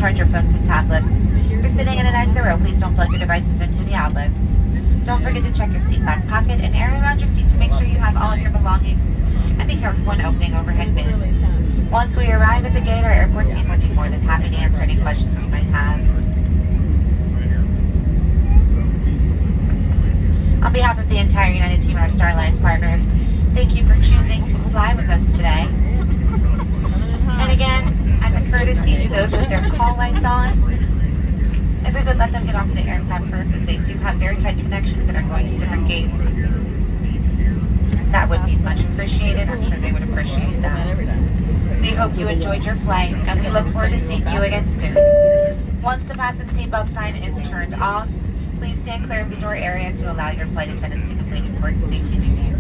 charge your phones and tablets. If you're sitting in an exit row, please don't plug your devices into the outlets. Don't forget to check your seat back pocket and area around your seat to make sure you have all of your belongings. And be careful when opening overhead bins. Once we arrive at the gate, our airport team would be more than happy to answer any questions you might have. On behalf of the entire United Team and our Starlines partners, thank you for choosing to fly with us today. And again, as a courtesy to those with their call lights on, if we could let them get off the aircraft first, as they do have very tight connections and are going to different gates, that would be much appreciated. I'm sure they would appreciate that. We hope you enjoyed your flight, and we look forward to seeing you again soon. Once the fasten seatbelt sign is turned off, please stand clear of the door area to allow your flight attendants to complete important safety duties.